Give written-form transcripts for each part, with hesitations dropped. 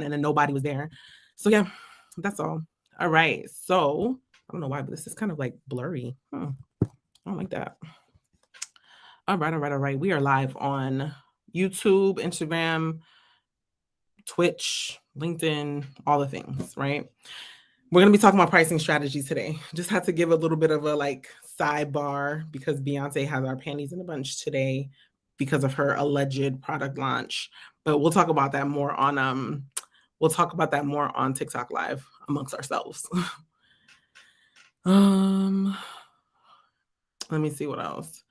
and then nobody was there. So yeah, that's all. All right. So I don't know why, but this is kind of like blurry. I don't like that. All right, all right, all right. We are live on YouTube, Instagram, Twitch, LinkedIn, all the things, right? We're going to be talking about pricing strategies today. Just had to give a little bit of a like sidebar because Beyonce has our panties in a bunch today because of her alleged product launch. But we'll talk about that more on TikTok Live amongst ourselves. Let me see what else.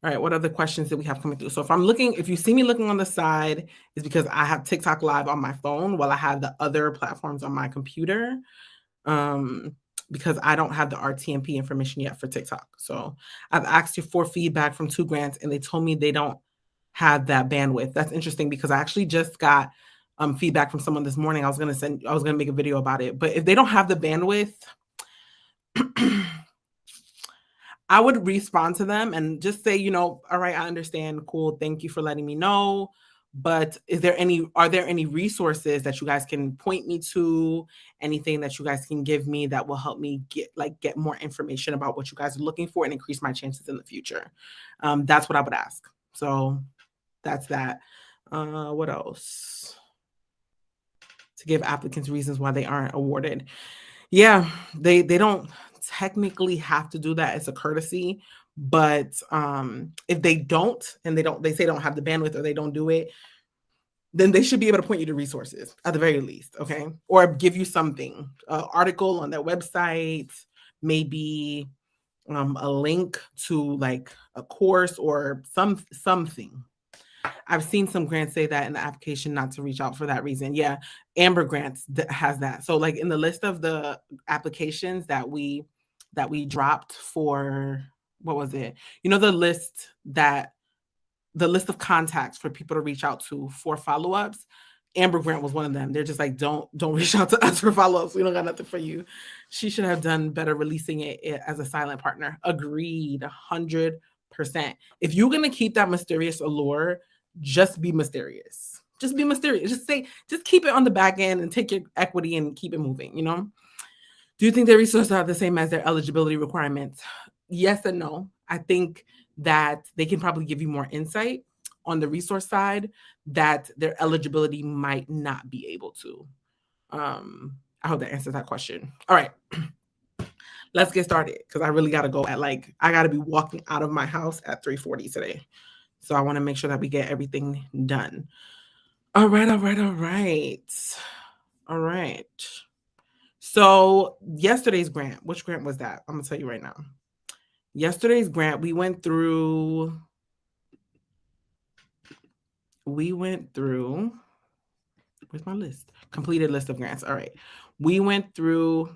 All right, what other questions that we have coming through? So if you see me looking on the side, it's because I have TikTok Live on my phone while I have the other platforms on my computer. Because I don't have the RTMP information yet for TikTok. So I've asked you for feedback from 2 grants and they told me they don't have that bandwidth. That's interesting because I actually just got feedback from someone this morning. I was going to make a video about it, but if they don't have the bandwidth, I would respond to them and just say, all right, I understand. Cool. Thank you for letting me know. But are there any resources that you guys can point me to? Anything that you guys can give me that will help me get more information about what you guys are looking for and increase my chances in the future? That's what I would ask. So that's that. What else? To give applicants reasons why they aren't awarded. Yeah, they don't technically have to do that. It's a courtesy. But if they don't, and they say they don't have the bandwidth or they don't do it, then they should be able to point you to resources at the very least, okay? Or give you something, an article on their website, maybe a link to like a course or something. I've seen some grants say that in the application not to reach out for that reason. Yeah, Amber Grants has that. So like in the list of the applications that we dropped for, what was it? The list of contacts for people to reach out to for follow-ups. Amber Grant was one of them. They're just like, don't reach out to us for follow-ups. We don't got nothing for you. She should have done better releasing it as a silent partner. Agreed, 100%. If you're going to keep that mysterious allure, just be mysterious. Just be mysterious. Just keep it on the back end and take your equity and keep it moving, Do you think their resources are the same as their eligibility requirements? Yes and no. I think that they can probably give you more insight on the resource side that their eligibility might not be able to. I hope that answers that question. All right. Let's get started because I really got to go I got to be walking out of my house at 3:40 today. So I want to make sure that we get everything done. All right. So yesterday's grant, which grant was that? I'm going to tell you right now. Yesterday's grant, we went through, where's my list? Completed list of grants. All right. We went through,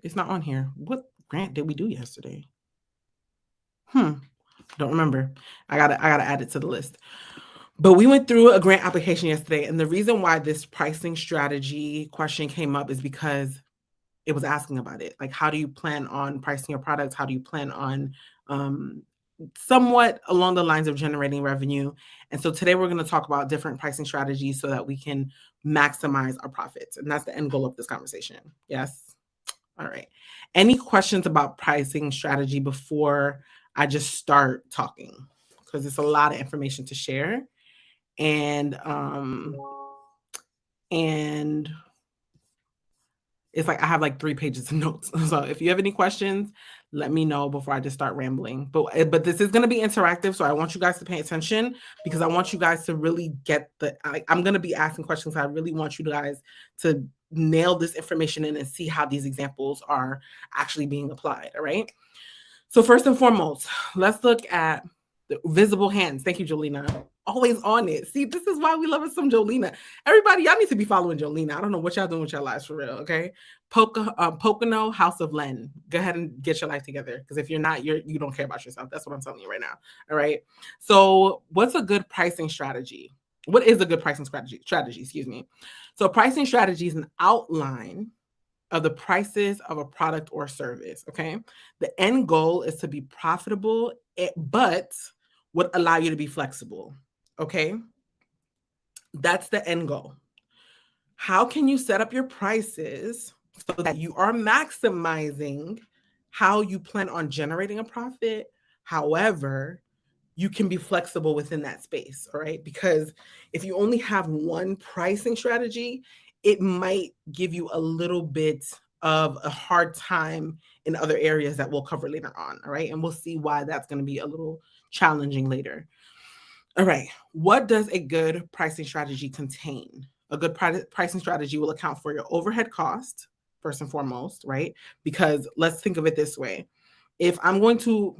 it's not on here. What grant did we do yesterday? Don't remember. I gotta add it to the list. But we went through a grant application yesterday. And the reason why this pricing strategy question came up is because it was asking about it. Like, how do you plan on pricing your products? How do you plan on somewhat along the lines of generating revenue? And so today we're going to talk about different pricing strategies so that we can maximize our profits. And that's the end goal of this conversation. Yes. All right. Any questions about pricing strategy before I just start talking? Because it's a lot of information to share. And it's like I have like 3 pages of notes. So if you have any questions, let me know before I just start rambling. But this is going to be interactive, so I want you guys to pay attention because I want you guys to really get I'm going to be asking questions. I really want you guys to nail this information in and see how these examples are actually being applied. All right. So first and foremost, let's look at the visible hands. Thank you, Jolena. Always on it. See, this is why we love us some Jolena. Everybody, y'all need to be following Jolena. I don't know what y'all doing with your lives for real, okay? Pocono, House of Len. Go ahead and get your life together because if you're not, you don't care about yourself. That's what I'm telling you right now, all right? So what's a good pricing strategy? What is a good pricing strategy? Excuse me. So pricing strategy is an outline of the prices of a product or service, okay? The end goal is to be profitable, but would allow you to be flexible, okay? That's the end goal. How can you set up your prices so that you are maximizing how you plan on generating a profit? However, you can be flexible within that space, all right? Because if you only have one pricing strategy, it might give you a little bit of a hard time in other areas that we'll cover later on, all right? And we'll see why that's going to be a little challenging later. All right. What does a good pricing strategy contain? A good pricing strategy will account for your overhead cost, first and foremost, right? Because let's think of it this way. If I'm going to,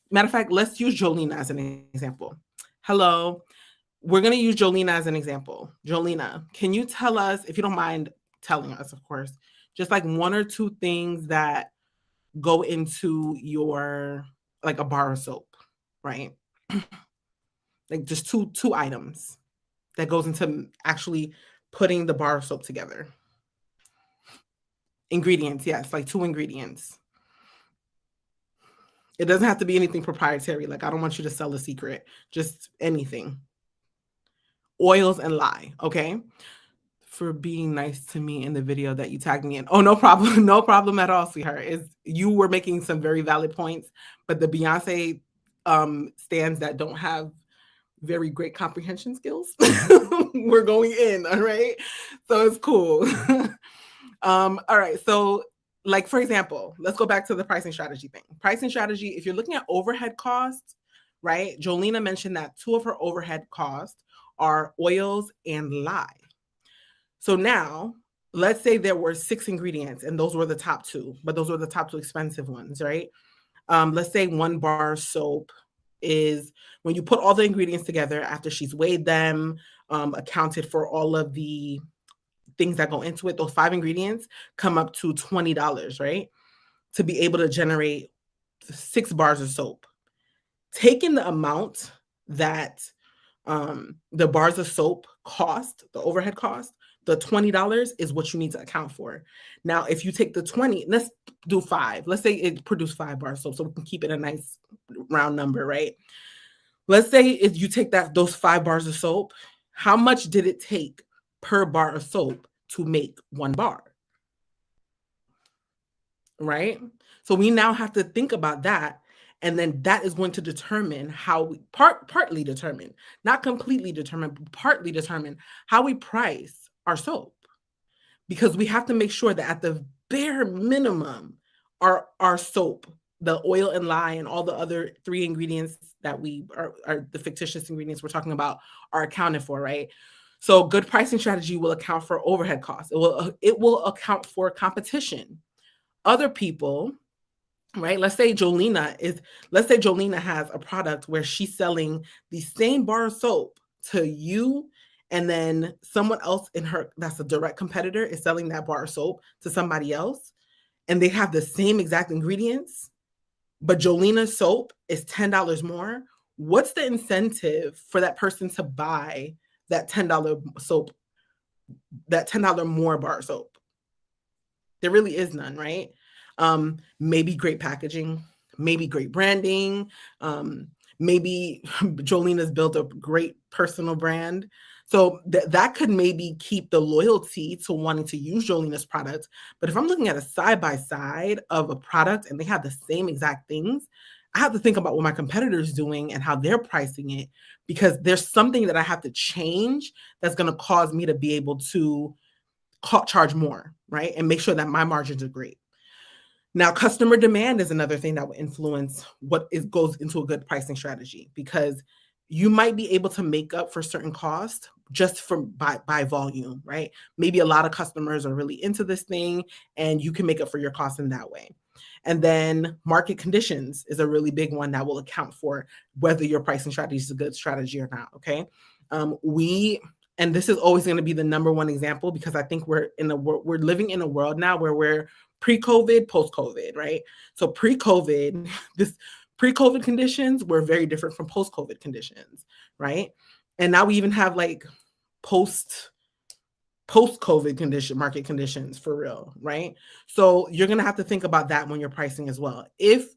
matter of fact, let's use Jolena as an example. Hello. We're going to use Jolena as an example. Jolena, can you tell us, if you don't mind telling us, of course, just like one or two things that go into your, like a bar of soap, right? Like just two items that goes into actually putting the bar of soap together. Ingredients, yes, like 2 ingredients. It doesn't have to be anything proprietary. Like, I don't want you to sell a secret, just anything. Oils and lye, okay? For being nice to me in the video that you tagged me in. Oh, no problem. No problem at all, sweetheart. You were making some very valid points, but the Beyonce stands that don't have very great comprehension skills. We're going in, all right? So it's cool. All right. So, like, for example, let's go back to the pricing strategy thing. Pricing strategy, if you're looking at overhead costs, right? Jolena mentioned that 2 of her overhead costs are oils and lye. So now, let's say there were 6 ingredients and those were the top 2, but those were the top 2 expensive ones, right? Let's say 1 bar soap is when you put all the ingredients together after she's weighed them, accounted for all of the things that go into it, those 5 ingredients come up to $20, right? To be able to generate 6 bars of soap. Taking the amount that the bars of soap cost, the overhead cost, the $20 is what you need to account for. Now, if you take the 20, let's do 5. Let's say it produced 5 bars of soap, so we can keep it a nice round number, right? Let's say if you take those 5 bars of soap, how much did it take per bar of soap to make 1 bar? Right? So we now have to think about that. And then that is going to determine how we partly determine, not completely determine, but partly determine how we price our soap. Because we have to make sure that at the bare minimum, our soap, the oil and lye and all the other 3 ingredients that we are the fictitious ingredients we're talking about are accounted for, right? So good pricing strategy will account for overhead costs. It will account for competition. Other people, right? Let's say Jolena has a product where she's selling the same bar of soap to you, and then someone else that's a direct competitor is selling that bar of soap to somebody else, and they have the same exact ingredients, but Jolena's soap is $10 more. What's the incentive for that person to buy that $10 soap, that $10 more bar of soap? There really is none, right? Maybe great packaging, maybe great branding, maybe Jolena's built a great personal brand. So that could maybe keep the loyalty to wanting to use Jolena's product. But if I'm looking at a side-by-side of a product and they have the same exact things, I have to think about what my competitor is doing and how they're pricing it, because there's something that I have to change that's going to cause me to be able to charge more, right? And make sure that my margins are great. Now, customer demand is another thing that will influence goes into a good pricing strategy, because you might be able to make up for certain costs just by volume, right? Maybe a lot of customers are really into this thing and you can make up for your costs in that way. And then market conditions is a really big one that will account for whether your pricing strategy is a good strategy or not, okay? And this is always going to be the number one example, because I think we're living in a world now where we're pre-COVID, post-COVID, right? So pre-COVID conditions were very different from post-COVID conditions, right? And now we even have like post-COVID market conditions for real, right? So you're going to have to think about that when you're pricing as well. If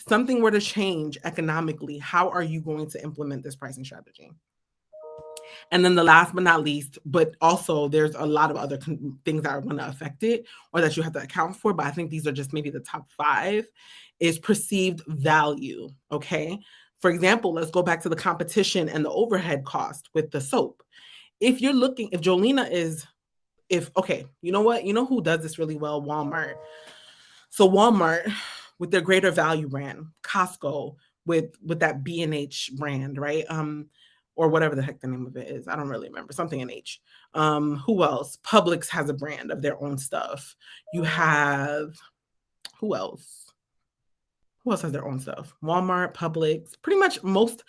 something were to change economically, how are you going to implement this pricing strategy? And then the last but not least, but also there's a lot of other things that are going to affect it or that you have to account for. But I think these are just maybe the top 5 is perceived value. Okay. For example, let's go back to the competition and the overhead cost with the soap. If you're looking, if Jolena is, if, okay, you know what? You know who does this really well? Walmart. So Walmart with their greater value brand, Costco with that B&H brand, right? Or whatever the heck the name of it is. I don't really remember. Something in H. Who else? Publix has a brand of their own stuff. You have who else? Who else has their own stuff? Walmart, Publix, pretty much most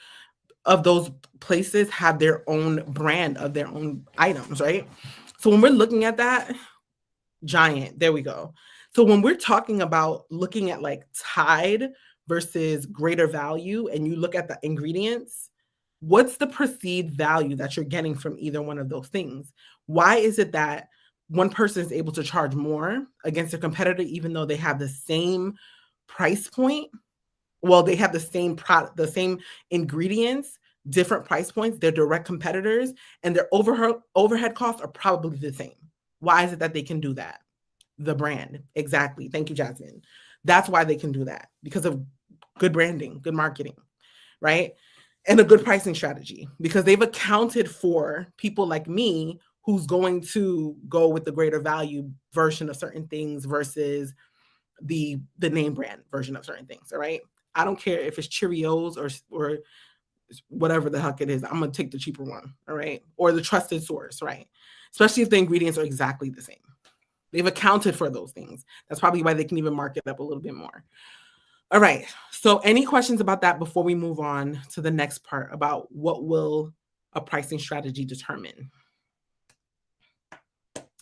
of those places have their own brand of their own items, right? So when we're looking at that, Giant, there we go. So when we're talking about looking at like Tide versus greater value and you look at the ingredients, what's the perceived value that you're getting from either one of those things? Why is it that one person is able to charge more against a competitor even though they have the same price point? Well, they have the same product, the same ingredients, different price points, they're direct competitors, and their overhead costs are probably the same. Why is it that they can do that? The brand. Exactly. Thank you, Jasmine. That's why they can do that, because of good branding, good marketing, right? And a good pricing strategy, because they've accounted for people like me who's going to go with the greater value version of certain things versus the name brand version of certain things. All right. I don't care if it's Cheerios or whatever the heck it is. I'm gonna take the cheaper one. All right. Or the trusted source, right? Especially if the ingredients are exactly the same. They've accounted for those things. That's probably why they can even mark it up a little bit more. All right. So any questions about that before we move on to the next part about what will a pricing strategy determine?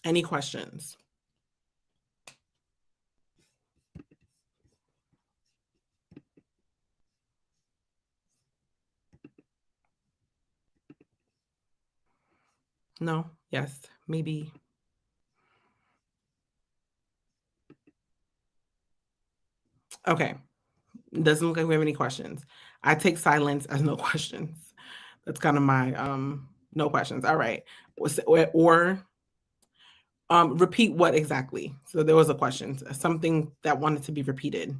Any questions? No? Yes? Maybe? Okay. Doesn't look like we have any questions. I take silence as no questions. That's kind of my no questions. All right. Repeat what exactly? So there was a question, something that wanted to be repeated.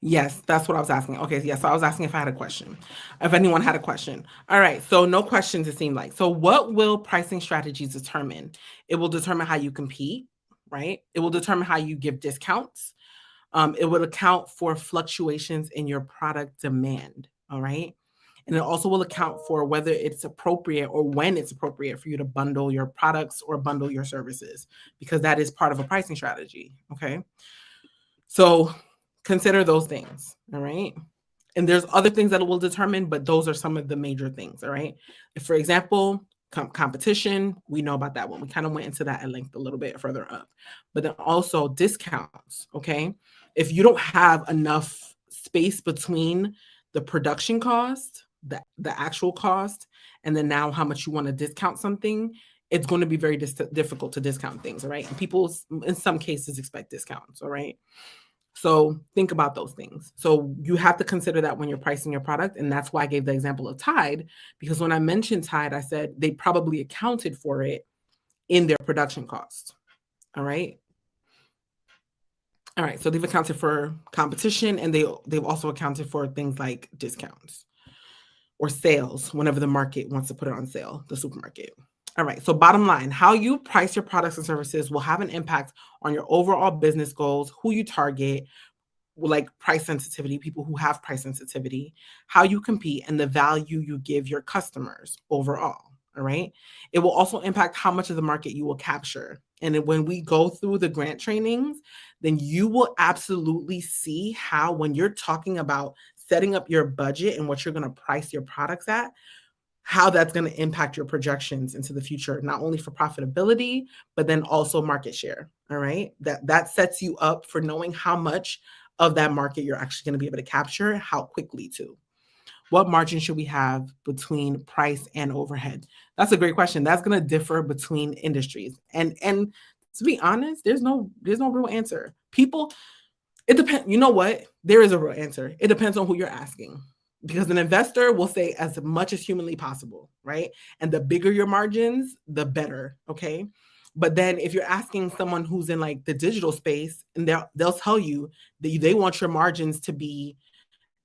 Yes, that's what I was asking. Okay, yes, so I was asking if I had a question, if anyone had a question. All right, so no questions, it seemed like. So what will pricing strategies determine? It will determine how you compete, right? It will determine how you give discounts. It will account for fluctuations in your product demand, all right? And it also will account for whether it's appropriate or when it's appropriate for you to bundle your products or bundle your services, because that is part of a pricing strategy, okay? So consider those things, all right? And there's other things that it will determine, but those are some of the major things, all right? If, for example, competition, we know about that one. We kind of went into that at length a little bit further up. But then also discounts, okay? If you don't have enough space between the production cost, the actual cost, and then now how much you want to discount something, it's going to be very difficult to discount things, all right? And people, in some cases, expect discounts, all right? So think about those things. So you have to consider that when you're pricing your product. And that's why I gave the example of Tide, because when I mentioned Tide, I said they probably accounted for it in their production costs. All right. All right. So they've accounted for competition, and they've also accounted for things like discounts or sales whenever the market wants to put it on sale, the supermarket. All right. So bottom line, how you price your products and services will have an impact on your overall business goals, who you target, like price sensitivity, people who have price sensitivity, how you compete, and the value you give your customers overall. All right. It will also impact how much of the market you will capture. And when we go through the grant trainings, then you will absolutely see how, when you're talking about setting up your budget and what you're going to price your products at, how that's going to impact your projections into the future, not only for profitability, but then also market share. All right. That sets you up for knowing how much of that market you're actually going to be able to capture, how quickly too. What margin should we have between price and overhead? That's a great question. That's going to differ between industries. And to be honest, there's no real answer. People, it depends. You know what? There is a real answer. It depends on who you're asking. Because an investor will say as much as humanly possible, right? And the bigger your margins, the better, okay? But then if you're asking someone who's in like the digital space, and they'll tell you that they want your margins to be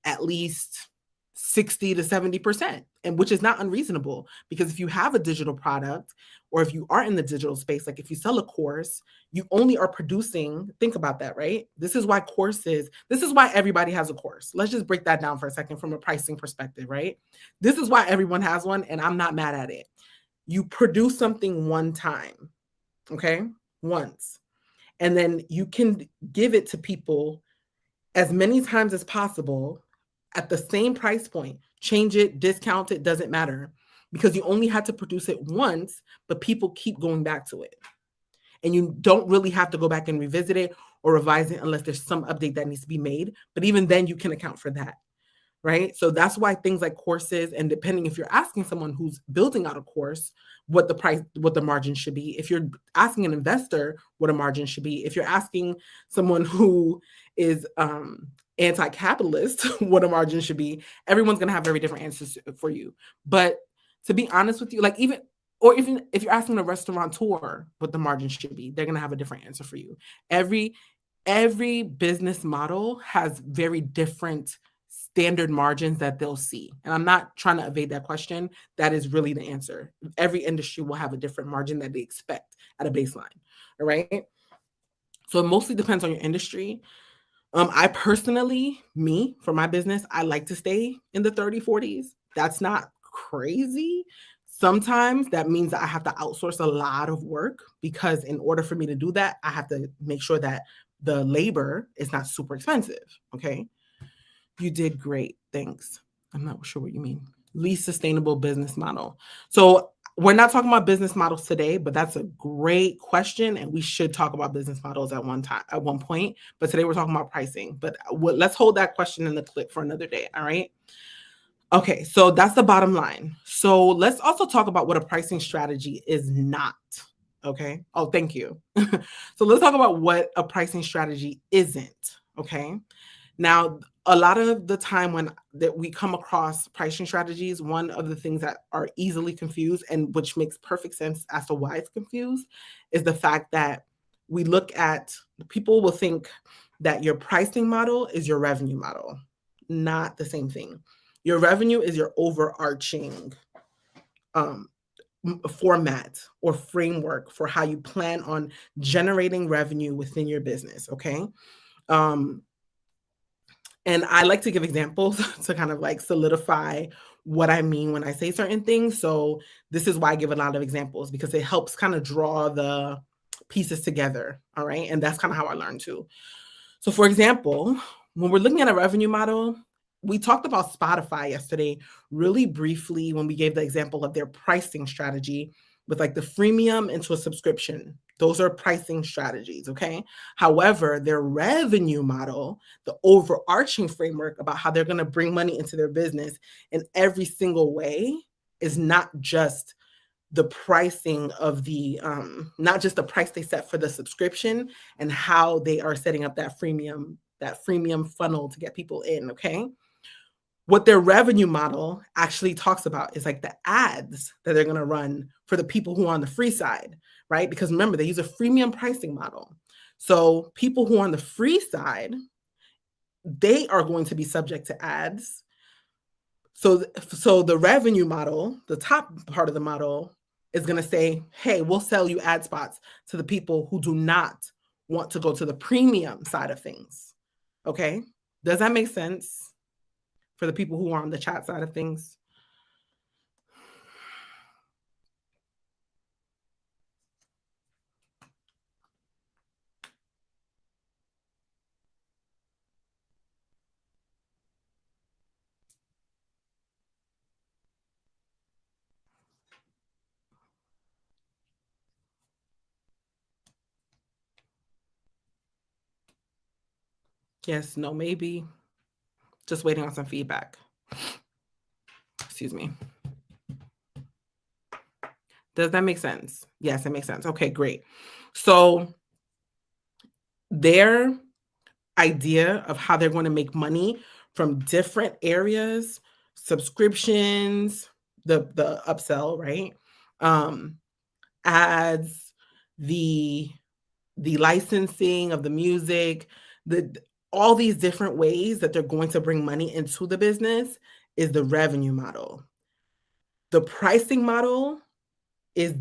at least 60 to 70%, and which is not unreasonable, because if you have a digital product, or if you are in the digital space, like if you sell a course, you only are producing, think about that, right? This is why everybody has a course. Let's just break that down for a second from a pricing perspective, right? This is why everyone has one, and I'm not mad at it. You produce something one time, okay? Once. And then you can give it to people as many times as possible at the same price point. Change it, discount it, doesn't matter, because you only had to produce it once, but people keep going back to it. And you don't really have to go back and revisit it or revise it unless there's some update that needs to be made. But even then, you can account for that, right? So that's why things like courses, and depending if you're asking someone who's building out a course, what the margin should be. If you're asking an investor what a margin should be, if you're asking someone who is anti-capitalist what a margin should be, everyone's going to have very different answers for you. But to be honest with you, like even if you're asking a restaurateur what the margin should be, they're going to have a different answer for you. Every business model has very different standard margins that they'll see. And I'm not trying to evade that question. That is really the answer. Every industry will have a different margin that they expect at a baseline. All right. So it mostly depends on your industry. I personally, for my business, I like to stay in the 30, 40s. That's not crazy. Sometimes that means that I have to outsource a lot of work, because in order for me to do that, I have to make sure that the labor is not super expensive. Okay. You did great. Thanks. I'm not sure what you mean. Least sustainable business model. So we're not talking about business models today, but that's a great question, and we should talk about business models at one point. But today we're talking about pricing. But let's hold that question in the clip for another day. All right. Okay, so that's the bottom line. So let's also talk about what a pricing strategy is not. Okay. Oh, thank you. So let's talk about what a pricing strategy isn't. Okay. Now, a lot of the time when that we come across pricing strategies, one of the things that are easily confused, and which makes perfect sense as to why it's confused, is the fact that people will think that your pricing model is your revenue model. Not the same thing. Your revenue is your overarching format or framework for how you plan on generating revenue within your business. Okay. And I like to give examples to kind of like solidify what I mean when I say certain things. So this is why I give a lot of examples, because it helps kind of draw the pieces together. All right. And that's kind of how I learned too. So for example, when we're looking at a revenue model, we talked about Spotify yesterday really briefly when we gave the example of their pricing strategy with like the freemium into a subscription. Those are pricing strategies, okay? However, their revenue model, the overarching framework about how they're going to bring money into their business in every single way, is not just the pricing of not just the price they set for the subscription and how they are setting up that freemium funnel to get people in, okay? What their revenue model actually talks about is like the ads that they're going to run for the people who are on the free side, right? Because remember, they use a freemium pricing model. So people who are on the free side, they are going to be subject to ads. So the revenue model, the top part of the model, is going to say, hey, we'll sell you ad spots to the people who do not want to go to the premium side of things. Okay. Does that make sense for the people who are on the chat side of things? Yes, no, maybe. Just waiting on some feedback. Excuse me. Does that make sense? Yes, it makes sense. Okay, great. So their idea of how they're going to make money from different areas, subscriptions, the upsell, right? Um, ads, the the licensing of the music, the all these different ways that they're going to bring money into the business is the revenue model. The pricing model is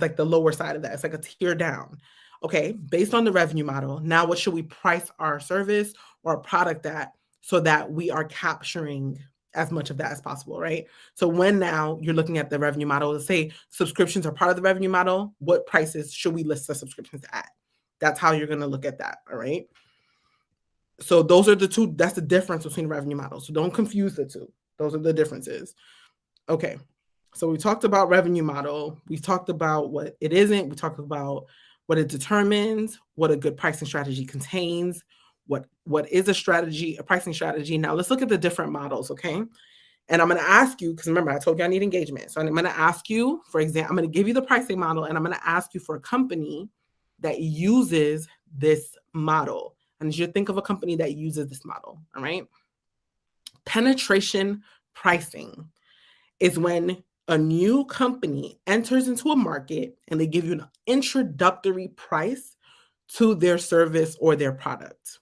like the lower side of that. It's like a tier down. Okay, based on the revenue model, now what should we price our service or product at so that we are capturing as much of that as possible, right? So when now you're looking at the revenue model, let's say subscriptions are part of the revenue model, what prices should we list the subscriptions at? That's how you're going to look at that, all right? So those are the two, that's the difference between revenue models. So don't confuse the two. Those are the differences. Okay. So we talked about revenue model. We talked about what it isn't. We talked about what it determines, what a good pricing strategy contains, what is a strategy, a pricing strategy. Now let's look at the different models, okay? And I'm going to ask you, because remember, I told you I need engagement. So I'm going to ask you, for example, I'm going to give you the pricing model, and I'm going to ask you for a company that uses this model. And you should think of a company that uses this model, all right? Penetration pricing is when a new company enters into a market and they give you an introductory price to their service or their product.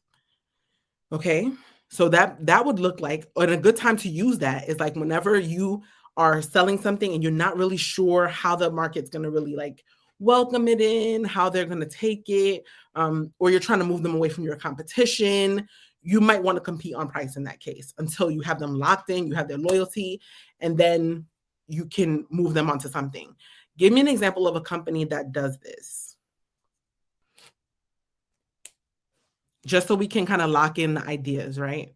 Okay? So that would look like, and a good time to use that is like whenever you are selling something and you're not really sure how the market's going to really like welcome it in, how they're going to take it, or you're trying to move them away from your competition. You might want to compete on price in that case until you have them locked in, you have their loyalty, and then you can move them onto something. Give me an example of a company that does this, just so we can kind of lock in the ideas, right?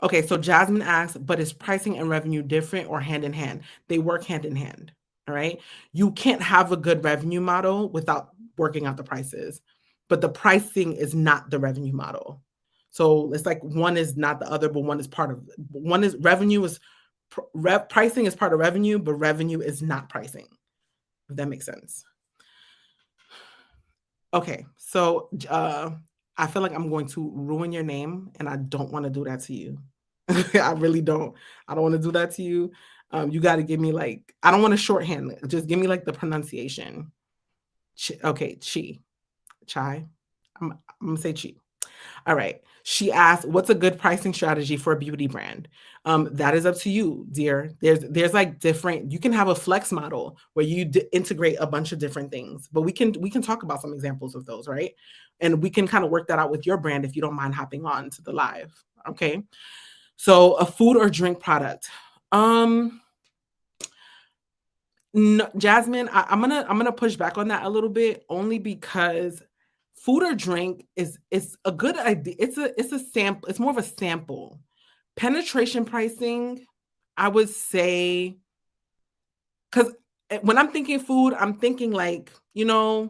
Okay, so Jasmine asks, but is pricing and revenue different or hand in hand? They work hand in hand. All right. You can't have a good revenue model without working out the prices, but the pricing is not the revenue model. So it's like one is not the other, but one is part of one is revenue is pricing is part of revenue, but revenue is not pricing. If that makes sense. Okay, so I feel like I'm going to ruin your name, and I don't want to do that to you. I really don't. I don't want to do that to you. You got to give me like, I don't want to shorthand it. Just give me like the pronunciation. Okay, chai. I'm gonna say chi. All right. She asked, "What's a good pricing strategy for a beauty brand?" That is up to you, dear. There's like different. You can have a flex model where you integrate a bunch of different things, but we can talk about some examples of those, right? And we can kind of work that out with your brand if you don't mind hopping on to the live. Okay. So a food or drink product. No, Jasmine, I'm gonna push back on that a little bit only because food or drink is a good idea. It's a sample. It's more of a sample. Penetration pricing, I would say, because when I'm thinking food, I'm thinking like they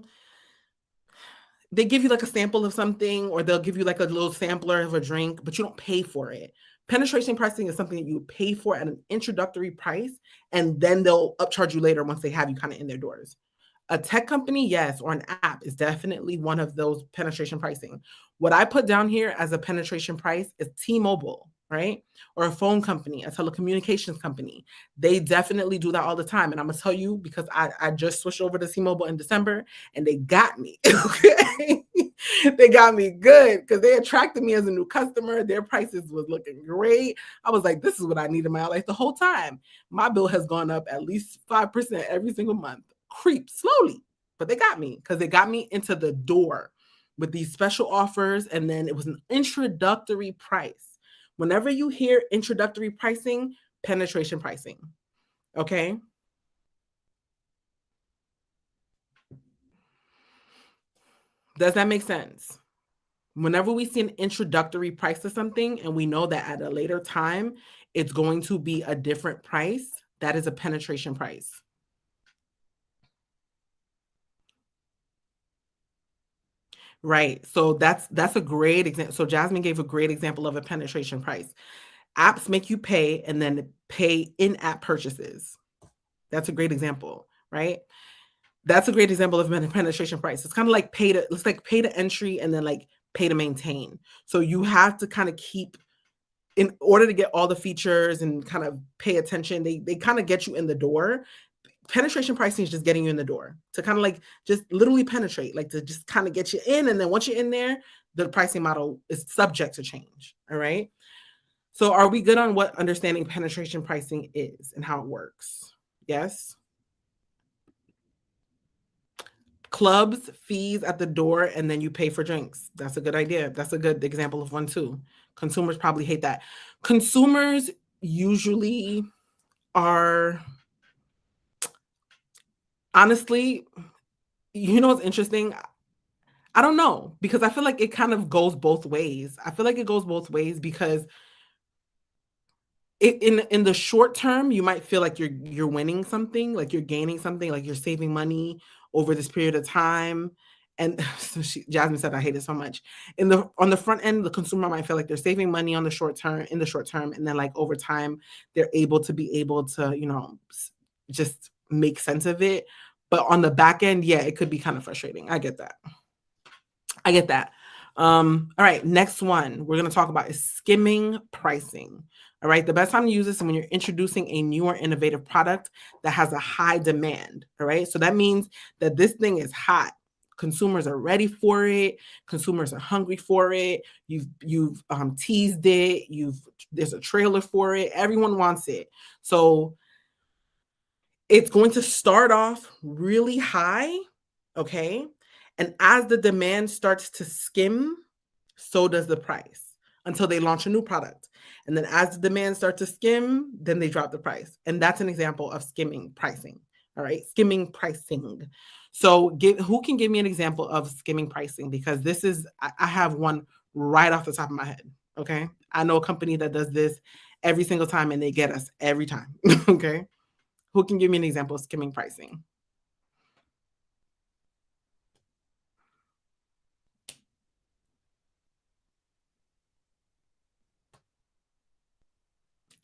give you like a sample of something, or they'll give you like a little sampler of a drink, but you don't pay for it. Penetration pricing is something that you pay for at an introductory price, and then they'll upcharge you later once they have you kind of in their doors. A tech company, yes, or an app is definitely one of those penetration pricing. What I put down here as a penetration price is T-Mobile, right? Or a phone company, a telecommunications company. They definitely do that all the time. And I'm gonna tell you because I just switched over to T-Mobile in December and they got me. Okay. They got me good because they attracted me as a new customer. Their prices was looking great. I was like, this is what I need in my life the whole time. My bill has gone up at least 5% every single month. Creep slowly, but they got me because they got me into the door with these special offers, and then it was an introductory price. Whenever you hear introductory pricing, penetration pricing. Okay. Does that make sense? Whenever we see an introductory price to something and we know that at a later time it's going to be a different price, that is a penetration price. Right. So that's a great example. So Jasmine gave a great example of a penetration price. Apps make you pay and then pay in-app purchases. That's a great example, right? That's a great example of penetration price. It's kind of like it's like pay to entry and then like pay to maintain. So you have to kind of keep in order to get all the features and kind of pay attention. They kind of get you in the door. Penetration pricing is just getting you in the door to kind of like just literally penetrate, like to just kind of get you in. And then once you're in there, the pricing model is subject to change. All right. So are we good on what understanding penetration pricing is and how it works? Yes. Clubs, fees at the door, and then you pay for drinks. That's a good idea. That's a good example of one too. Consumers probably hate that. Consumers usually are, honestly, you know what's interesting? I don't know, because I feel like it kind of goes both ways. I feel like it goes both ways because in the short term, you might feel like you're winning something, like you're gaining something, like you're saving money over this period of time. And so Jasmine said, I hate it so much. On the front end, the consumer might feel like they're saving money on the short term, and then like over time, they're able to, just make sense of it. But on the back end, yeah, it could be kind of frustrating. I get that. All right, next one we're going to talk about is skimming pricing. All right, the best time to use this is when you're introducing a new or innovative product that has a high demand. All right, so that means that this thing is hot. Consumers are ready for it. Consumers are hungry for it. You've teased it. There's a trailer for it. Everyone wants it. So it's going to start off really high, okay? And as the demand starts to skim, so does the price until they launch a new product. And then as the demand starts to skim, then they drop the price. And that's an example of skimming pricing. All right, skimming pricing. So who can give me an example of skimming pricing? Because I have one right off the top of my head. Okay. I know a company that does this every single time and they get us every time. Okay. Who can give me an example of skimming pricing?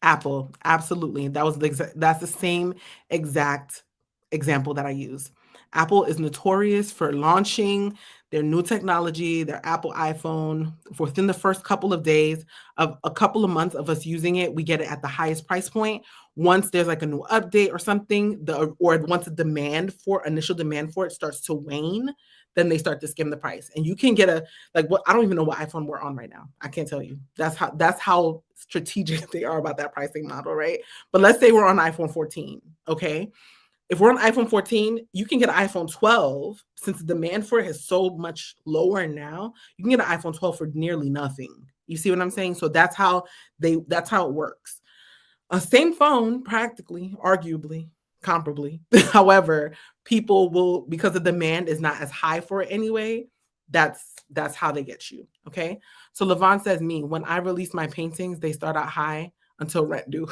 Apple, absolutely. That's the same exact example that I use. Apple is notorious for launching their new technology, their Apple iPhone. Within the first couple of days of a couple of months of us using it, we get it at the highest price point. Once there's like a new update or something, or once initial demand for it starts to wane, then they start to skim the price. And you can get I don't even know what iPhone we're on right now. I can't tell you. That's how strategic they are about that pricing model, right? But let's say we're on iPhone 14, okay? If we're on iPhone 14, you can get an iPhone 12 since the demand for it is so much lower now. You can get an iPhone 12 for nearly nothing. You see what I'm saying? So that's how it works. Same phone, practically, arguably, comparably. However, people will, because the demand is not as high for it anyway, that's how they get you. Okay. So Levon says, when I release my paintings, they start out high until rent due.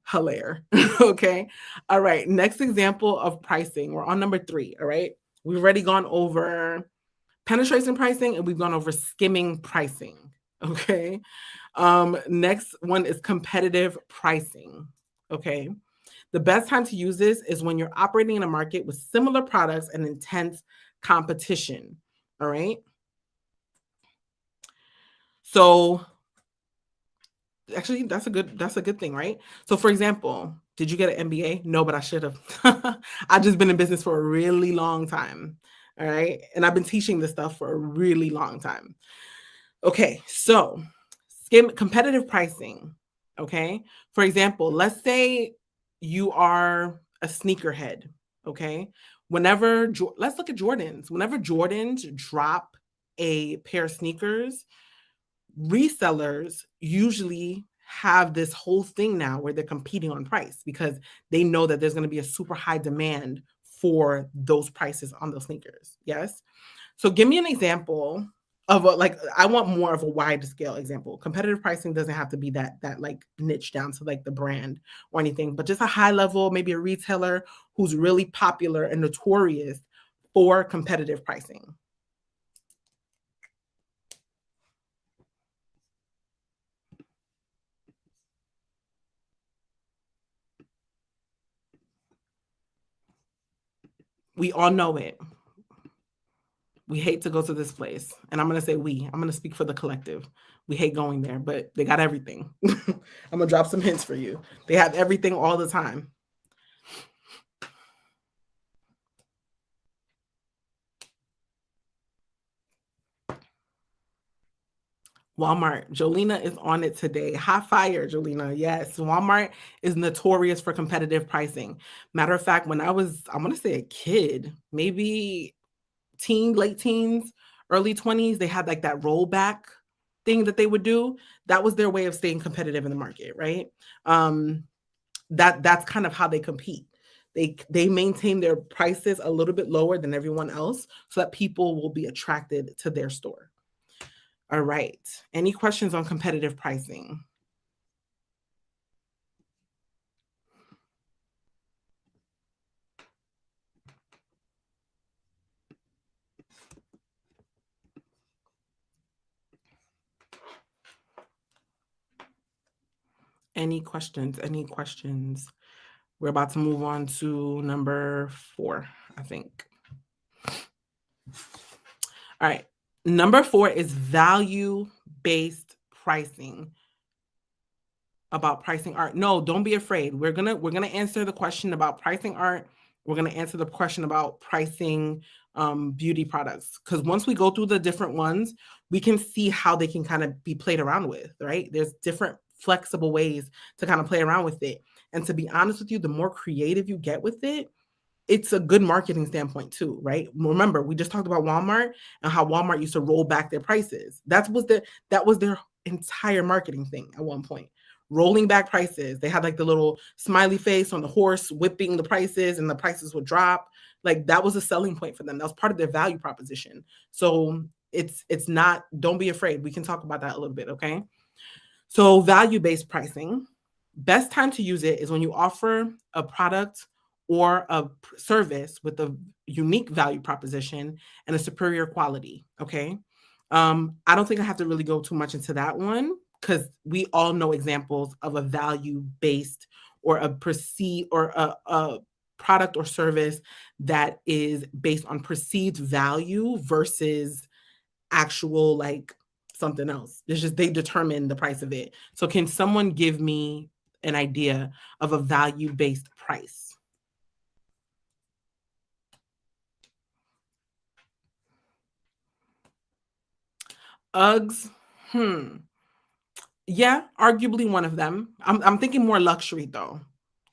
Hilarious. Okay. All right. Next example of pricing. We're on number 3. All right. We've already gone over penetration pricing and we've gone over skimming pricing. Okay. Next one is competitive pricing. Okay. The best time to use this is when you're operating in a market with similar products and intense competition. All right. So actually, that's a good thing, right? So for example, did you get an MBA? No, but I should have. I've just been in business for a really long time. All right. And I've been teaching this stuff for a really long time. Okay. So competitive pricing. Okay. For example, let's say you are a sneakerhead. Okay. Let's look at Jordans. Whenever Jordans drop a pair of sneakers, resellers usually have this whole thing now where they're competing on price because they know that there's going to be a super high demand for those prices on those sneakers. Yes. So give me an example of I want more of a wide scale example. Competitive pricing doesn't have to be that like niche down to like the brand or anything, but just a high level, maybe a retailer who's really popular and notorious for competitive pricing. We all know it. We hate to go to this place. And I'm going to say we. I'm going to speak for the collective. We hate going there, but they got everything. I'm going to drop some hints for you. They have everything all the time. Walmart. Jolena is on it today. Hot fire, Jolena. Yes, Walmart is notorious for competitive pricing. Matter of fact, when I'm going to say a kid, maybe late teens, early 20s, they had like that rollback thing that they would do. That was their way of staying competitive in the market, right? That's kind of how they compete. They maintain their prices a little bit lower than everyone else so that people will be attracted to their store. All right. Any questions on competitive pricing? Any questions? Any questions? We're about to move on to number 4, I think. All right. Number 4 is value-based pricing. About pricing art. No, don't be afraid. We're gonna answer the question about pricing art. We're gonna answer the question about pricing beauty products. Because once we go through the different ones, we can see how they can kind of be played around with, right? There's different flexible ways to kind of play around with it. And to be honest with you, the more creative you get with it, it's a good marketing standpoint too, right? Remember, we just talked about Walmart and how Walmart used to roll back their prices. That was their entire marketing thing at one point. Rolling back prices. They had like the little smiley face on the horse whipping the prices and the prices would drop. Like that was a selling point for them. That was part of their value proposition. So it's not, don't be afraid. We can talk about that a little bit, okay? So value-based pricing, best time to use it is when you offer a product or a service with a unique value proposition and a superior quality. Okay. I don't think I have to really go too much into that one because we all know examples of a value-based or a perceived or a product or service that is based on perceived value versus actual like something else. It's just they determine the price of it. So can someone give me an idea of a value-based price? Uggs. Hmm. Yeah, arguably one of them. I'm thinking more luxury though.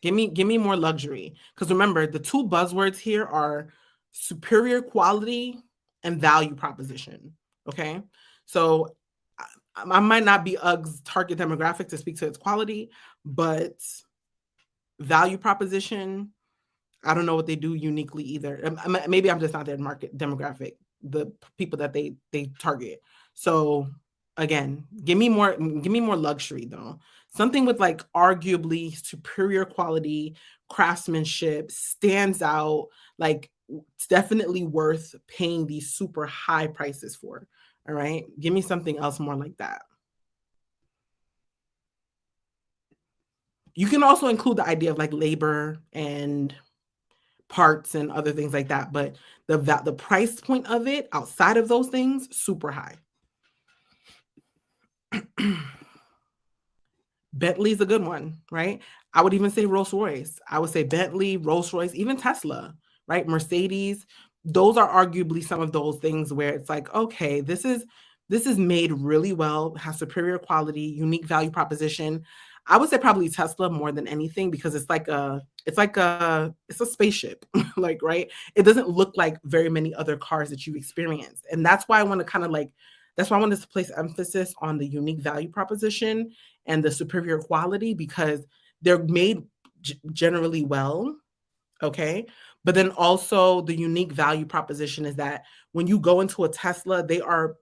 Give me more luxury. Because remember, the two buzzwords here are superior quality and value proposition. Okay. So I might not be UGG's target demographic to speak to its quality, but value proposition, I don't know what they do uniquely either. Maybe I'm just not their market demographic, the people that they target. So again, give me more luxury though. Something with like arguably superior quality, craftsmanship, stands out, like it's definitely worth paying these super high prices for. All right. Give me something else more like that. You can also include the idea of like labor and parts and other things like that, but the price point of it outside of those things super high. Bentley's a good one, right? I would even say Rolls Royce. I would say Bentley, Rolls Royce, even Tesla, right? Mercedes. Those are arguably some of those things where it's like, okay, this is made really well, has superior quality, unique value proposition. I would say probably Tesla more than anything because it's a spaceship, like right. It doesn't look like very many other cars that you've experienced, and that's why I want to kind of like that's why I wanted to place emphasis on the unique value proposition and the superior quality because they're made generally well, okay? But then also the unique value proposition is that when you go into a Tesla, they are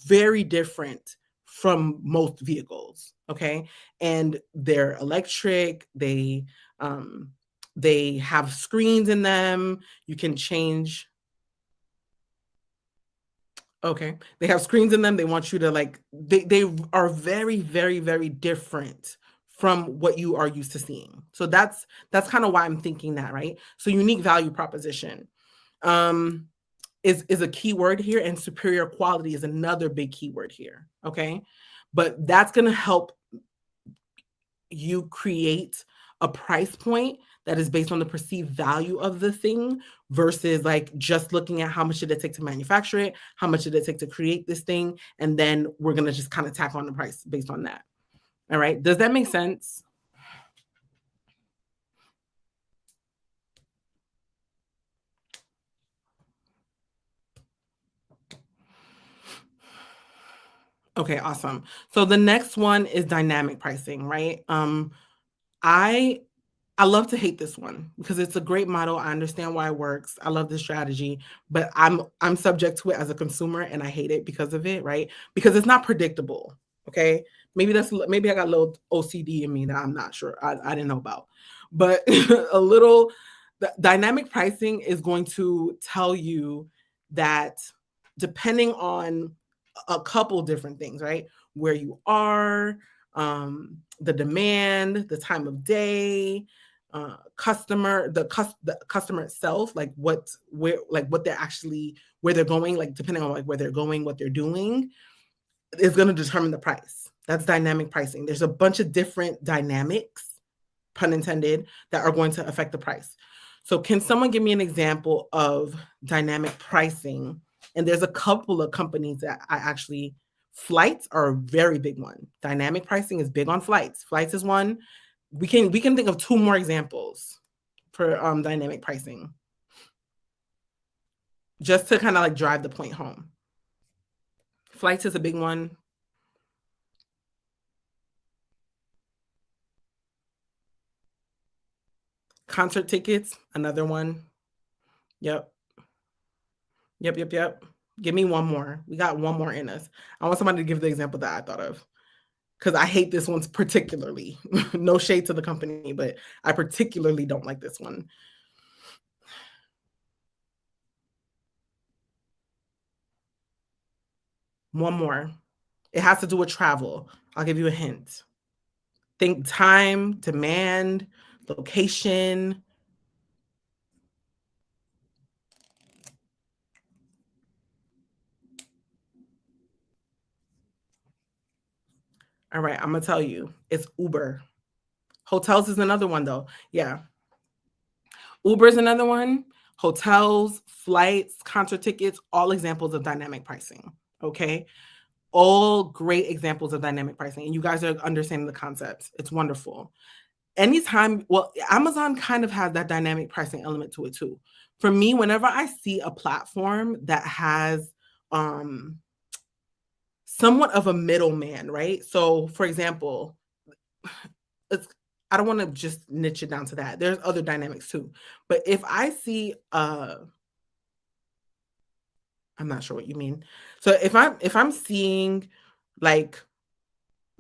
very different from most vehicles, okay? And they're electric, they have screens in them, you can change. Okay. They have screens in them. They want you to like they are very, very, very different from what you are used to seeing. So that's kind of why I'm thinking that, right? So unique value proposition um, is a keyword here, and superior quality is another big keyword here. Okay, but that's going to help you create a price point that is based on the perceived value of the thing versus like just looking at how much did it take to manufacture it, how much did it take to create this thing, and then we're going to just kind of tack on the price based on that. All right, does that make sense? Okay, awesome. So the next one is dynamic pricing, right? I I love to hate this one because it's a great model. I understand why it works. I love this strategy, but I'm subject to it as a consumer and I hate it because of it, right? Because it's not predictable. Okay. Maybe I got a little OCD in me that I'm not sure. I didn't know about. But a little dynamic pricing is going to tell you that depending on a couple different things, right? Where you are, the demand, the time of day, the customer itself, like what they're actually where they're going, like depending on like where they're going, what they're doing, is going to determine the price. That's dynamic pricing. There's a bunch of different dynamics, pun intended, that are going to affect the price. So can someone give me an example of dynamic pricing? And there's a couple of companies that I actually, flights are a very big one. Dynamic pricing is big on flights. Flights is one. We can think of two more examples for dynamic pricing, just to kind of like drive the point home. Flights is a big one. Concert tickets, another one. Yep. Yep, yep, yep. Give me one more. We got one more in us. I want somebody to give the example that I thought of because I hate this one particularly. No shade to the company, but I particularly don't like this one. One more. It has to do with travel. I'll give you a hint. Think time, demand, location. All right, I'm gonna tell you. It's Uber. Hotels is another one though. Yeah. Uber is another one. Hotels, flights, concert tickets, all examples of dynamic pricing. Okay. All great examples of dynamic pricing. And you guys are understanding the concepts. It's wonderful. Anytime, well, Amazon kind of has that dynamic pricing element to it too. For me, whenever I see a platform that has somewhat of a middleman, right? So, for example, it's I don't want to just niche it down to that. There's other dynamics too. But if I see I'm not sure what you mean. So if I'm seeing like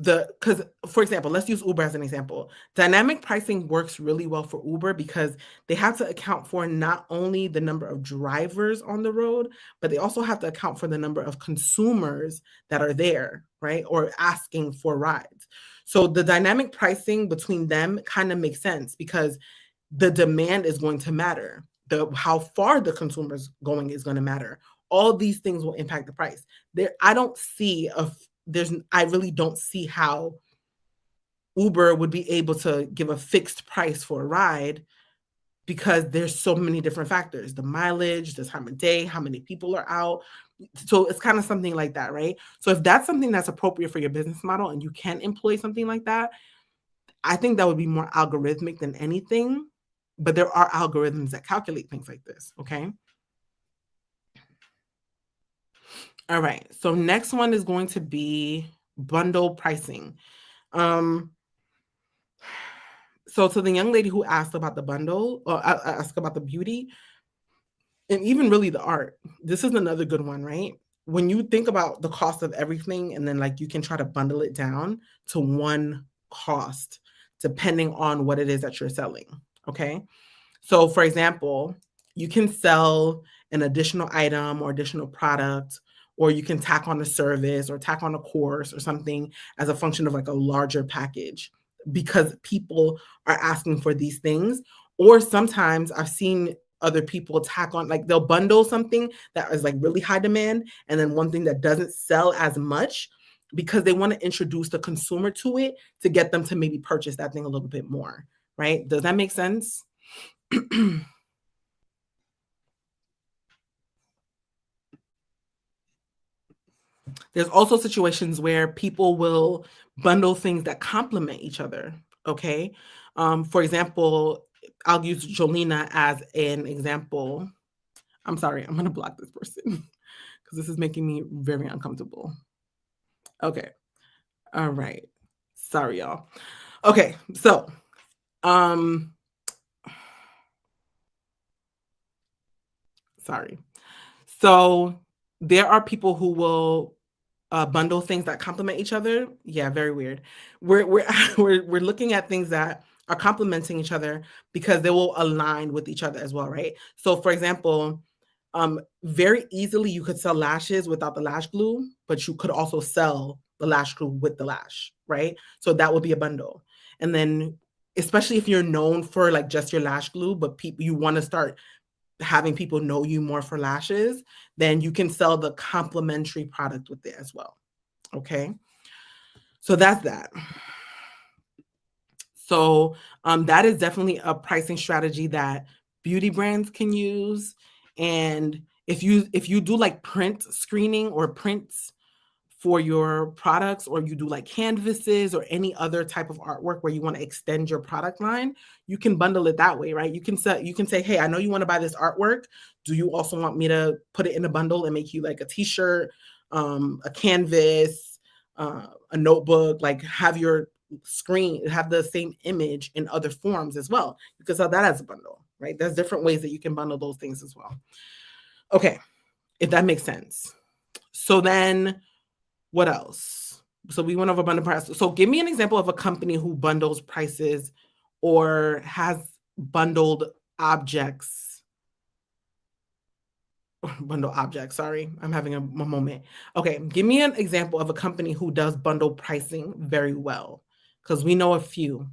because for example, let's use Uber as an example. Dynamic pricing works really well for Uber because they have to account for not only the number of drivers on the road, but they also have to account for the number of consumers that are there, right? Or asking for rides. So the dynamic pricing between them kind of makes sense because the demand is going to matter. The how far the consumer's going is going to matter. All these things will impact the price. There, I don't see a I really don't see how Uber would be able to give a fixed price for a ride because there's so many different factors, the mileage, the time of day, how many people are out. So it's kind of something like that, right? So if that's something that's appropriate for your business model and you can employ something like that, I think that would be more algorithmic than anything. But there are algorithms that calculate things like this, okay? All right. So next one is going to be bundle pricing. Um, so to the young lady who asked about the bundle or asked about the beauty and even really the art, this is another good one, right? When you think about the cost of everything and then like you can try to bundle it down to one cost depending on what it is that you're selling. Okay. So for example, you can sell an additional item or additional product, or you can tack on a service or tack on a course or something as a function of like a larger package. because people are asking for these things. Or sometimes I've seen other people tack on, like they'll bundle something that is like really high demand and then one thing that doesn't sell as much because they want to introduce the consumer to it to get them to maybe purchase that thing a little bit more, right? Does that make sense? There's also situations where people will bundle things that complement each other. Okay. For example, I'll use Jolina as an example. I'm sorry, I'm going to block this person because this is making me very uncomfortable. Okay. All right. Sorry, y'all. Okay. So, um, sorry. So there are people who will bundle things that complement each other. Yeah, very weird. We're we're looking at things that are complementing each other because they will align with each other as well, right? So, for example, very easily you could sell lashes without the lash glue, but you could also sell the lash glue with the lash, right? So that would be a bundle. And then, especially if you're known for like just your lash glue, but people you want to start having people know you more for lashes, then you can sell the complementary product with it as well. Okay. So that's that. So that is definitely a pricing strategy that beauty brands can use. And if you do like print screening or prints for your products, or you do like canvases or any other type of artwork where you want to extend your product line, you can bundle it that way, right? You can say, hey, I know you want to buy this artwork. Do you also want me to put it in a bundle and make you like a t-shirt, a canvas, a notebook, like have your screen have the same image in other forms as well? You can sell that as a bundle, right? There's different ways that you can bundle those things as well. Okay, if that makes sense. So then what else? So we went over bundle price. So give me an example of a company who bundles prices or has bundled objects. Bundle objects, sorry. I'm having a moment. Okay, give me an example of a company who does bundle pricing very well, because we know a few.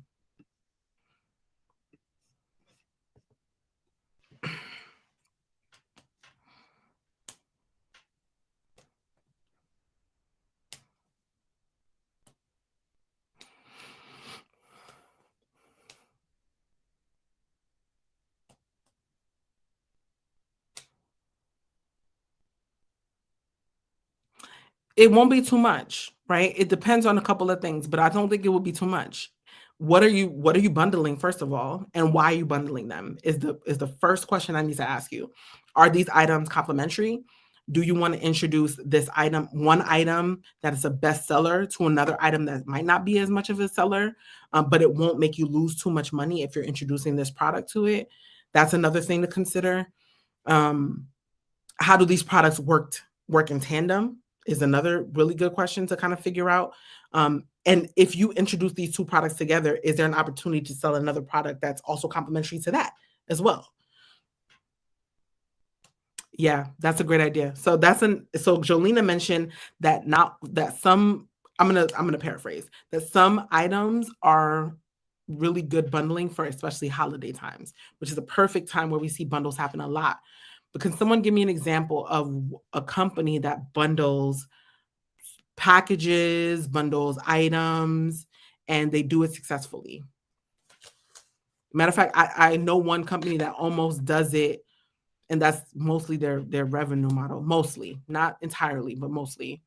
It won't be too much, right? It depends on a couple of things, but I don't think it would be too much. What are you bundling, first of all, and why are you bundling them? Is the first question I need to ask you. Are these items complementary? Do you want to introduce this item, one item that is a bestseller, to another item that might not be as much of a seller, but it won't make you lose too much money if you're introducing this product to it? That's another thing to consider. Um, how do these products work in tandem is another really good question to kind of figure out. And if you introduce these two products together, is there an opportunity to sell another product that's also complementary to that as well? Yeah, that's a great idea. So Jolina mentioned that not that some I'm gonna paraphrase that some items are really good bundling for especially holiday times, which is a perfect time where we see bundles happen a lot. But can someone give me an example of a company that bundles packages, bundles items, and they do it successfully? Matter of fact, I know one company that almost does it, and that's mostly their revenue model. Mostly, not entirely, but mostly.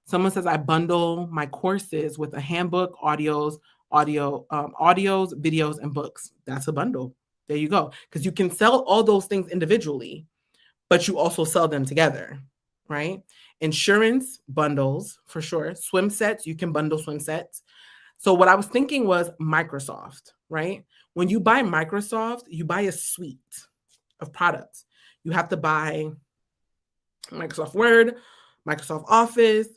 Someone says I bundle my courses with a handbook, audios, videos, and books. That's a bundle. There you go. Because you can sell all those things individually, but you also sell them together, right? Insurance bundles for sure. Swim sets, you can bundle swim sets. So what I was thinking was Microsoft, right? When you buy Microsoft, you buy a suite of products. You have to buy Microsoft Word, Microsoft Office.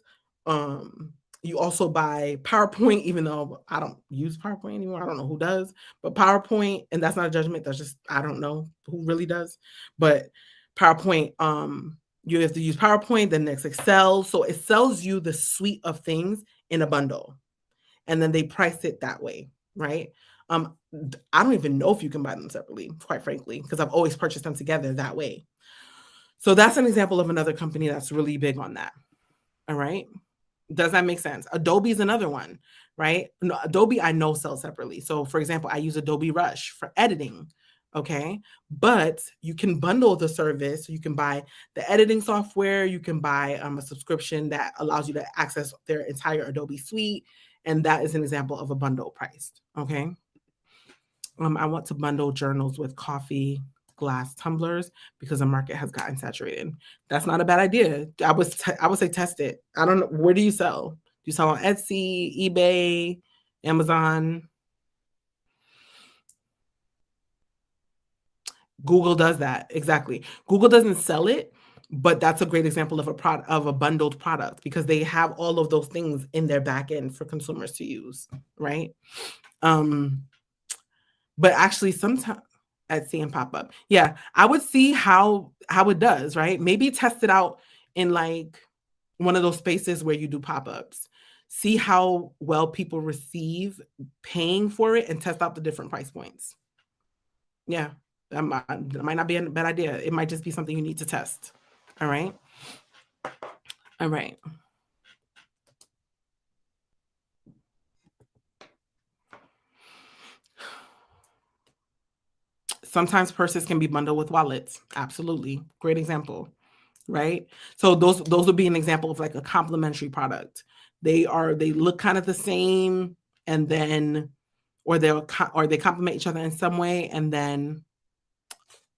You also buy PowerPoint, even though I don't use PowerPoint anymore. I don't know who does, but PowerPoint, and that's not a judgment. That's just, I don't know who really does. But PowerPoint, you have to use PowerPoint, then next Excel. So it sells you the suite of things in a bundle. And then they price it that way. right? I don't even know if you can buy them separately, quite frankly, because I've always purchased them together that way. So that's an example of another company that's really big on that. All right. Does that make sense? Adobe is another one, right? No, Adobe I know sells separately. So for example, I use Adobe Rush for editing. Okay. But you can bundle the service. You can buy the editing software. You can buy a subscription that allows you to access their entire Adobe suite. And that is an example of a bundle priced. Okay. I want to bundle journals with coffee glass tumblers because the market has gotten saturated. That's not a bad idea. I would say test it. I don't know, where do you sell? Do you sell on Etsy, eBay, Amazon? Google does that. Exactly. Google doesn't sell it, but that's a great example of a product, of a bundled product, because they have all of those things in their back end for consumers to use, right? Um But actually sometimes at seeing pop up. Yeah, I would see how it does, right? Maybe test it out in like one of those spaces where you do pop-ups. See how well people receive paying for it and test out the different price points. Yeah, that might not be a bad idea. It might just be something you need to test. All right. All right. Sometimes purses can be bundled with wallets. Absolutely. Great example. Right? So those would be an example of like a complementary product. They look kind of the same, and then or they complement each other in some way, and then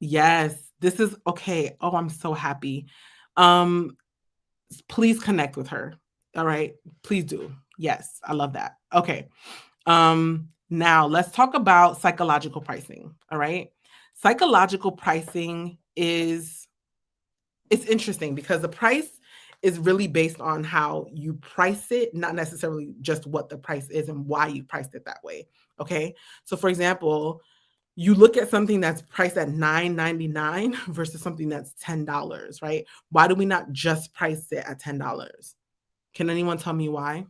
yes, this is okay. Oh, I'm so happy. Um, please connect with her. All right, please do. Yes, I love that. Okay. Now let's talk about psychological pricing. All right, psychological pricing is it's interesting because the price is really based on how you price it, not necessarily just what the price is and why you priced it that way. Okay. So, for example, you look at something that's priced at $9.99 versus something that's $10, right? Why do we not just price it at $10? Can anyone tell me why?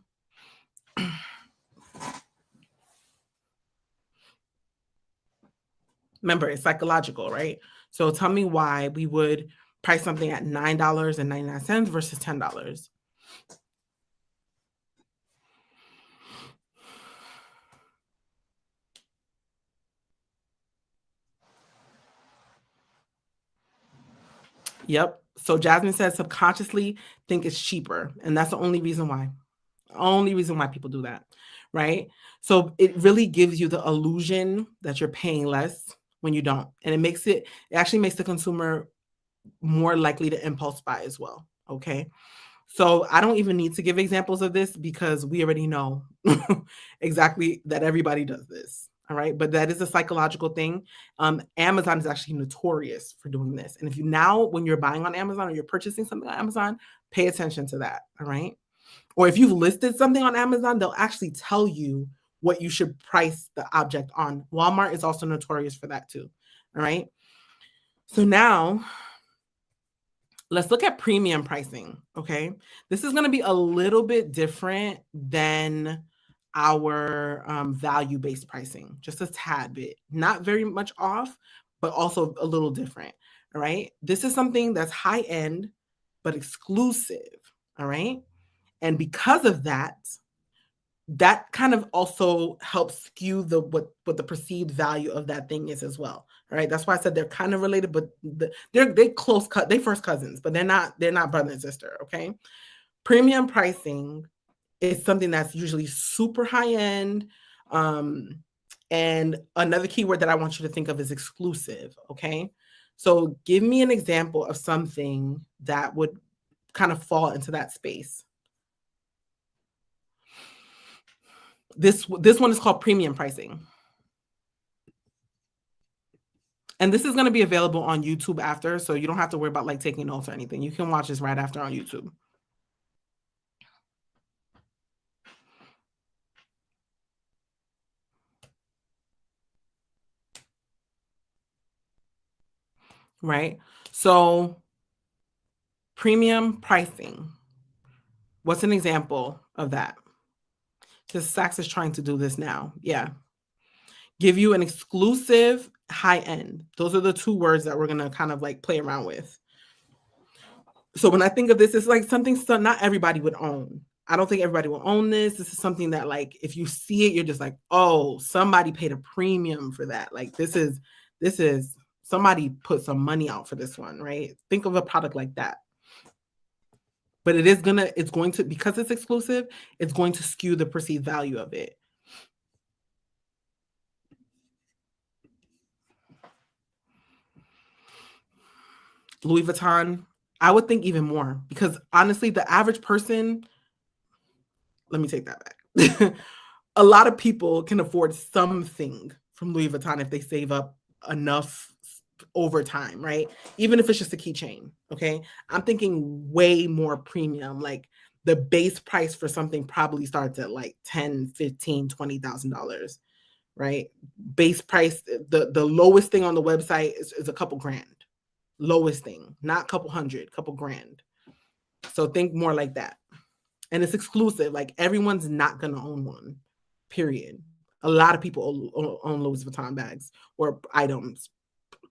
Remember, it's psychological, right? So tell me why we would price something at $9.99 versus $10. Yep. So Jasmine says subconsciously think it's cheaper. And that's the only reason why. Only reason why people do that. Right. So it really gives you the illusion that you're paying less when you don't. And it actually makes the consumer more likely to impulse buy as well. Okay. So I don't even need to give examples of this because we already know exactly that everybody does this. All right. But that is a psychological thing. Amazon is actually notorious for doing this. And if you now, when you're buying on Amazon or you're purchasing something on Amazon, pay attention to that. All right. Or if you've listed something on Amazon, they'll actually tell you what you should price the object on. Walmart is also notorious for that too. All right. So now let's look at premium pricing. Okay. This is going to be a little bit different than our value based pricing, just a tad bit, not very much off, but also a little different. All right. This is something that's high end, but exclusive. All right. And because of that, that kind of also helps skew what the perceived value of that thing is as well. All right. That's why I said they're kind of related, but they're close cut, they first cousins, but they're not brother and sister. Okay. Premium pricing is something that's usually super high end. Um, and another keyword that I want you to think of is exclusive. Okay. So give me an example of something that would kind of fall into that space. This one is called premium pricing. And this is going to be available on YouTube after, so you don't have to worry about like taking notes or anything. You can watch this right after on YouTube. Right? So premium pricing. What's an example of that? Just Saks is trying to do this now. Yeah. Give you an exclusive high end. Those are the two words that we're going to kind of like play around with. So when I think of this, it's like something not everybody would own. I don't think everybody will own this. This is something that, like, if you see it, you're just like, oh, somebody paid a premium for that. Like, this is somebody put some money out for this one, right? Think of a product like that. But it's going to, because it's exclusive, it's going to skew the perceived value of it. Louis Vuitton, I would think even more, because honestly, the average person, let me take that back. A lot of people can afford something from Louis Vuitton if they save up enough over time, right? Even if it's just a keychain, okay? I'm thinking way more premium. Like, the base price for something probably starts at like $10,000, $15,000, $20,000, right? Base price, the lowest thing on the website is a couple grand. Lowest thing, not a couple hundred, couple grand. So think more like that. And it's exclusive. Like, everyone's not gonna own one, period. A lot of people own Louis Vuitton bags or items,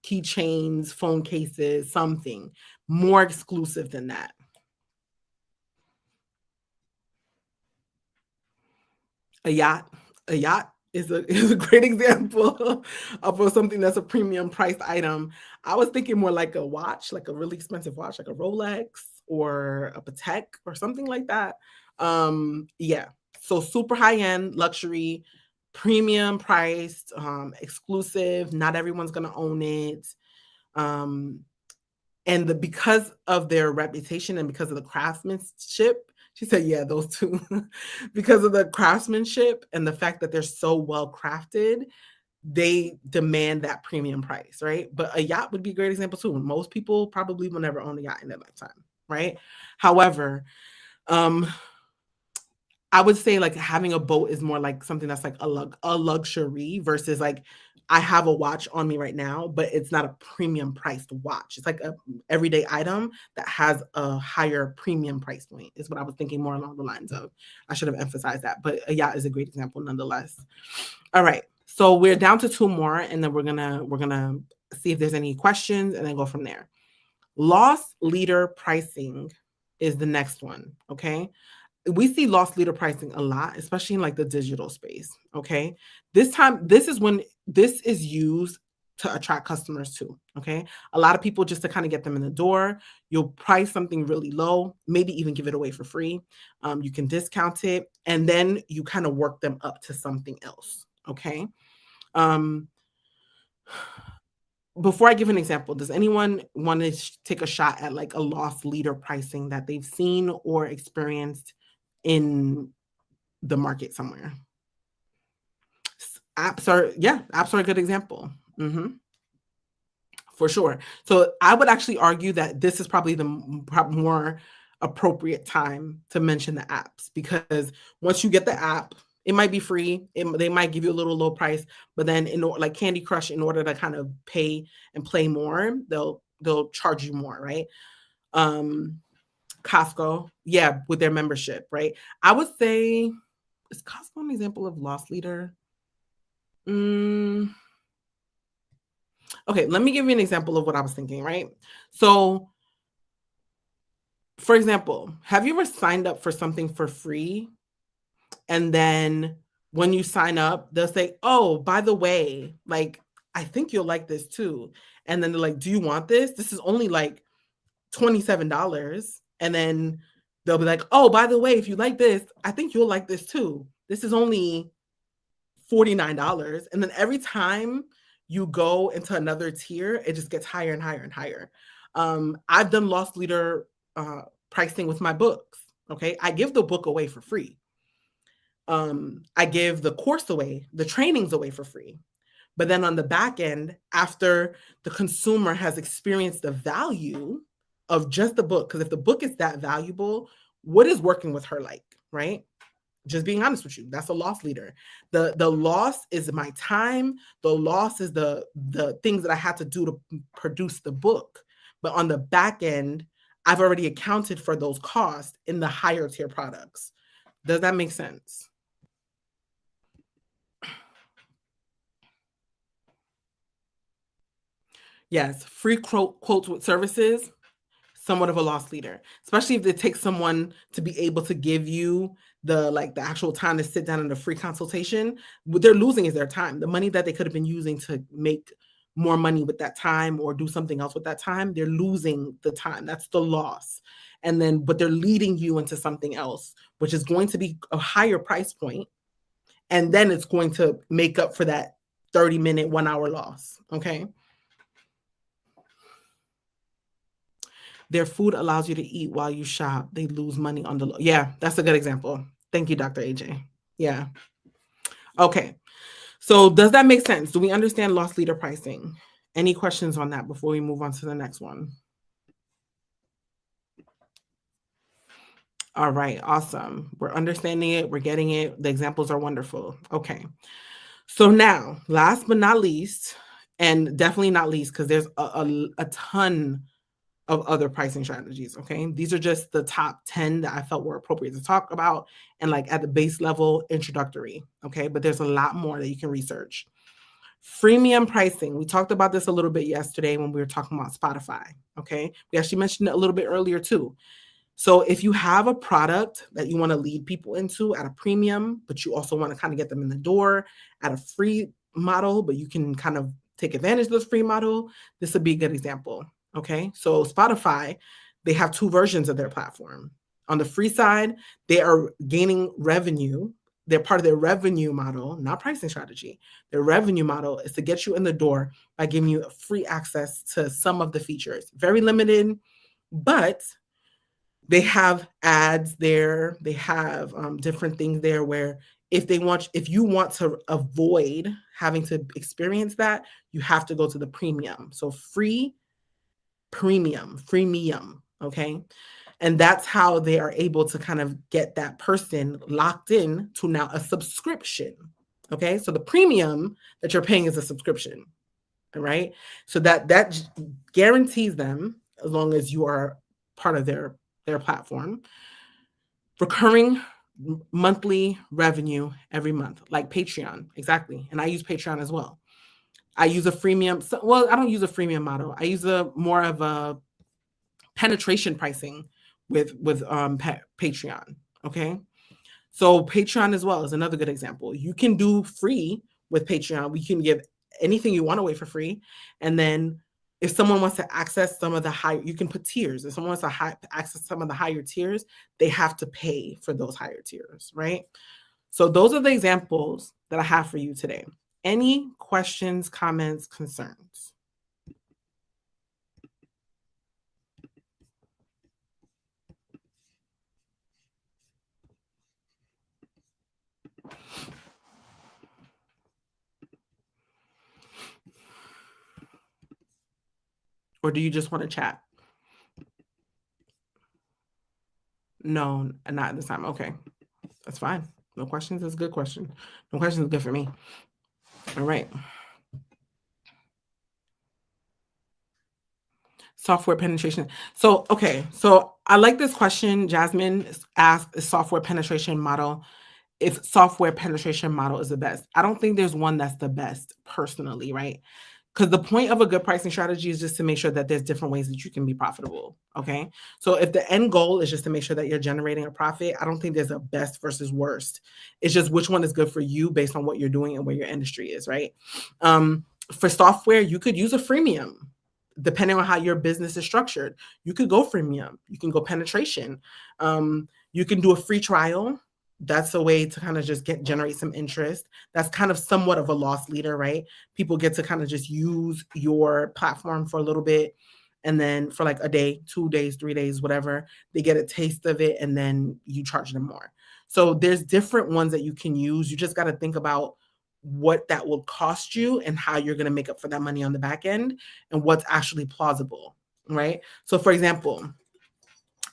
keychains, phone cases, something more exclusive than that. A yacht is a great example of something that's a premium priced item. I was thinking more like a watch, like a really expensive watch, like a Rolex or a Patek or something like that. Yeah. So super high end, luxury, premium priced, exclusive. Not everyone's gonna own it. And because of their reputation and because of the craftsmanship, she said, yeah, those two. Because of the craftsmanship and the fact that they're so well crafted, they demand that premium price, right? But a yacht would be a great example too. Most people probably will never own a yacht in their lifetime, right? However, I would say like having a boat is more like something that's like a luxury versus like, I have a watch on me right now, but it's not a premium priced watch. It's like a everyday item that has a higher premium price point is what I was thinking more along the lines of. I should have emphasized that, but a yacht is a great example nonetheless. All right. So we're down to two more, and then we're gonna see if there's any questions and then go from there. Loss leader pricing is the next one. Okay. We see loss leader pricing a lot, especially in like the digital space. Okay. This is when this is used to attract customers too. Okay. A lot of people, just to kind of get them in the door, you'll price something really low, maybe even give it away for free. You can discount it, and then you kind of work them up to something else. Okay. Um, before I give an example, does anyone want to take a shot at like a loss leader pricing that they've seen or experienced in the market somewhere? Apps are a good example. For sure. So I would actually argue that this is probably the more appropriate time to mention the apps, because once you get the app, it might be free. They might give you a little low price, but then like Candy Crush, in order to kind of pay and play more, they'll charge you more, right? Costco, yeah, with their membership, right? I would say, is Costco an example of loss leader? Okay, let me give you an example of what I was thinking, right? So, for example, have you ever signed up for something for free? And then when you sign up, they'll say, oh, by the way, like, I think you'll like this too. And then they're like, do you want this? This is only like $27. And then they'll be like, oh, by the way, if you like this, I think you'll like this too. This is only $49. And then every time you go into another tier, it just gets higher and higher and higher. I've done loss leader pricing with my books. Okay. I give the book away for free. I give the course away, the trainings away for free. But then on the back end, after the consumer has experienced the value of just the book, because if the book is that valuable, what is working with her like, right? Just being honest with you, that's a loss leader. The loss is my time. The loss is the things that I had to do to produce the book. But on the back end, I've already accounted for those costs in the higher tier products. Does that make sense? Yes, free quotes with services, somewhat of a loss leader, especially if it takes someone to be able to give you the actual time to sit down in a free consultation. What they're losing is their time. The money that they could have been using to make more money with that time or do something else with that time, they're losing the time. That's the loss. And then, but they're leading you into something else, which is going to be a higher price point, and then it's going to make up for that 30-minute, 1 hour loss. Okay. Their food allows you to eat while you shop. They lose money on the low. Yeah, that's a good example. Thank you, Dr. AJ. Yeah. Okay. So does that make sense? Do we understand loss leader pricing? Any questions on that before we move on to the next one? All right, awesome. We're understanding it. We're getting it. The examples are wonderful. Okay. So now, last but not least, and definitely not least, because there's a ton of other pricing strategies. Okay. These are just the top 10 that I felt were appropriate to talk about and like at the base level introductory. Okay. But there's a lot more that you can research. Freemium pricing. We talked about this a little bit yesterday when we were talking about Spotify. Okay. We actually mentioned it a little bit earlier too. So if you have a product that you want to lead people into at a premium, but you also want to kind of get them in the door at a free model, but you can kind of take advantage of this free model, this would be a good example. Okay. So Spotify, they have two versions of their platform. On the free side, they are gaining revenue. They're part of their revenue model, not pricing strategy. Their revenue model is to get you in the door by giving you free access to some of the features. Very limited, but they have ads there. They have different things there where if you want to avoid having to experience that, you have to go to the premium. So free, premium, freemium. Okay. And that's how they are able to kind of get that person locked in to now a subscription. Okay. So the premium that you're paying is a subscription. All right. So that guarantees them, as long as you are part of their platform, recurring monthly revenue every month, like Patreon. Exactly. And I use Patreon as well. I use a freemium. Well, I don't use a freemium model. I use a more of a penetration pricing with Patreon. Okay. So Patreon as well is another good example. You can do free with Patreon. We can give anything you want away for free. And then if someone wants to access some of the higher, you can put tiers. If someone wants to access some of the higher tiers, they have to pay for those higher tiers, right? So those are the examples that I have for you today. Any questions, comments, concerns? Or do you just want to chat? No, not at this time. Okay. That's fine. No questions is a good question. No questions is good for me. All right. Software penetration. So, okay. So I like this question. Jasmine asked, is software penetration model, if software penetration model is the best. I don't think there's one that's the best personally, right? Because the point of a good pricing strategy is just to make sure that there's different ways that you can be profitable. Okay. So if the end goal is just to make sure that you're generating a profit, I don't think there's a best versus worst. It's just which one is good for you based on what you're doing and where your industry is, right? For software, you could use a freemium. Depending on how your business is structured, you could go freemium, you can go penetration, you can do a free trial. That's a way to kind of just generate some interest. That's kind of somewhat of a loss leader, right? People get to kind of just use your platform for a little bit, and then for like a day, 2 days, 3 days, whatever, they get a taste of it, and then you charge them more. So there's different ones that you can use. You just got to think about what that will cost you and how you're going to make up for that money on the back end and what's actually plausible, right? So for example,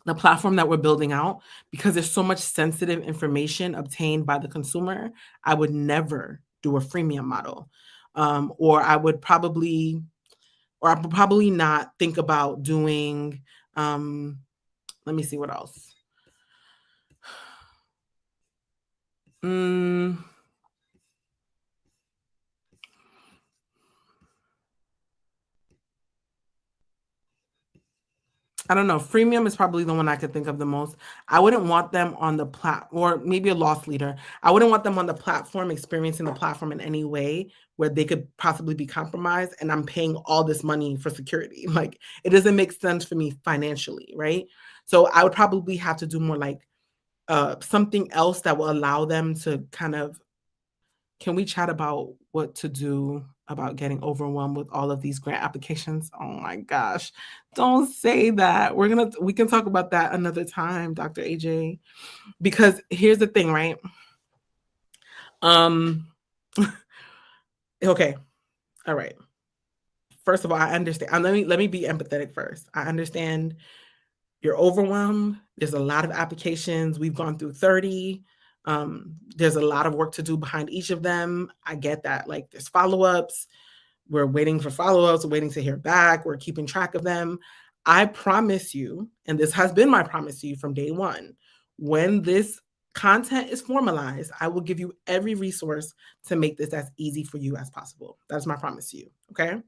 the platform that we're building out, because there's so much sensitive information obtained by the consumer, I would never do a freemium model. Or I would probably not think about doing, let me see what else. I don't know. Freemium is probably the one I could think of the most. I wouldn't want them on the or maybe a loss leader. I wouldn't want them on the platform, experiencing the platform in any way where they could possibly be compromised. And I'm paying all this money for security. Like, it doesn't make sense for me financially, right? So I would probably have to do more like something else that will allow them to kind of, can we chat about what to do about getting overwhelmed with all of these grant applications? Oh my gosh. Don't say that. We can talk about that another time, Dr. AJ. Because here's the thing, right? Okay. All right. First of all, I understand. Let me be empathetic first. I understand you're overwhelmed. There's a lot of applications. We've gone through 30. There's a lot of work to do behind each of them. I get that. Like, there's follow-ups. We're waiting for follow-ups. We're waiting to hear back. We're keeping track of them. I promise you, and this has been my promise to you from day one, when this content is formalized, I will give you every resource to make this as easy for you as possible. That's my promise to you. Okay.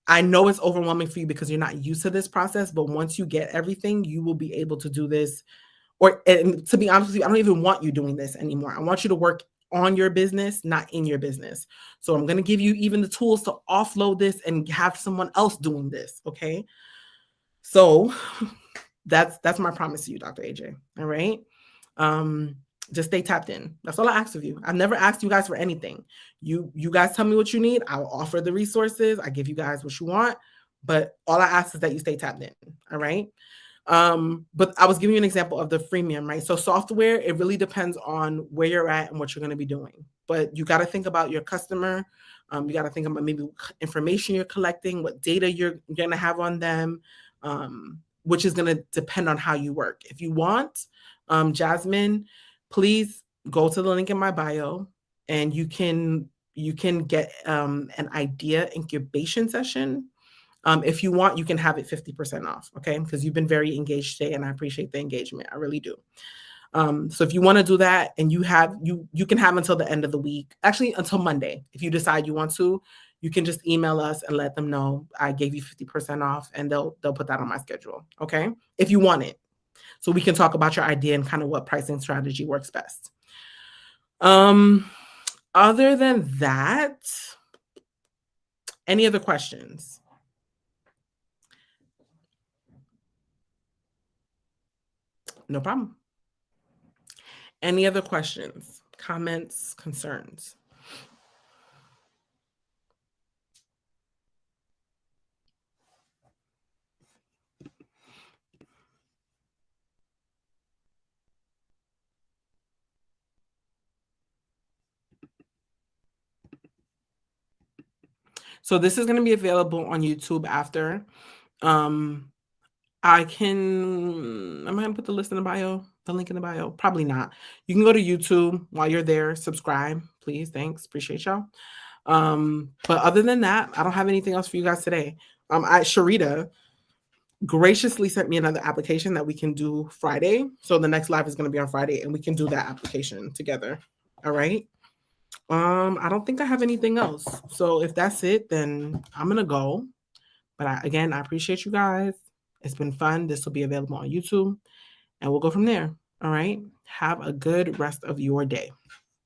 I know it's overwhelming for you because you're not used to this process, but once you get everything, you will be able to do this. And to be honest with you, I don't even want you doing this anymore. I want you to work on your business, not in your business. So I'm going to give you even the tools to offload this and have someone else doing this. Okay. So that's my promise to you, Dr. AJ. All right. Just stay tapped in. That's all I ask of you. I've never asked you guys for anything. You guys tell me what you need. I'll offer the resources. I give you guys what you want. But all I ask is that you stay tapped in. All right. But I was giving you an example of the freemium, right? So software, it really depends on where you're at and what you're going to be doing. But you got to think about your customer. You got to think about maybe information you're collecting, what data you're going to have on them, which is going to depend on how you work. If you want, Jasmine, please go to the link in my bio and you can get an idea incubation session. If you want, you can have it 50% off, okay? Because you've been very engaged today and I appreciate the engagement. I really do. So if you want to do that and you can have until the end of the week, actually until Monday. If you decide you want to, you can just email us and let them know I gave you 50% off and they'll put that on my schedule, okay? If you want it. So we can talk about your idea and kind of what pricing strategy works best. Other than that, any other questions? No problem. Any other questions, comments, concerns? So this is going to be available on YouTube after. Am I going to put the list in the bio, the link in the bio? Probably not. You can go to YouTube while you're there, subscribe, please. Thanks. Appreciate y'all. But other than that, I don't have anything else for you guys today. Sharita graciously sent me another application that we can do Friday. So the next live is going to be on Friday and we can do that application together. All right. I don't think I have anything else. So if that's it, then I'm going to go. But again, I appreciate you guys. It's been fun. This will be available on YouTube and we'll go from there. All right. Have a good rest of your day.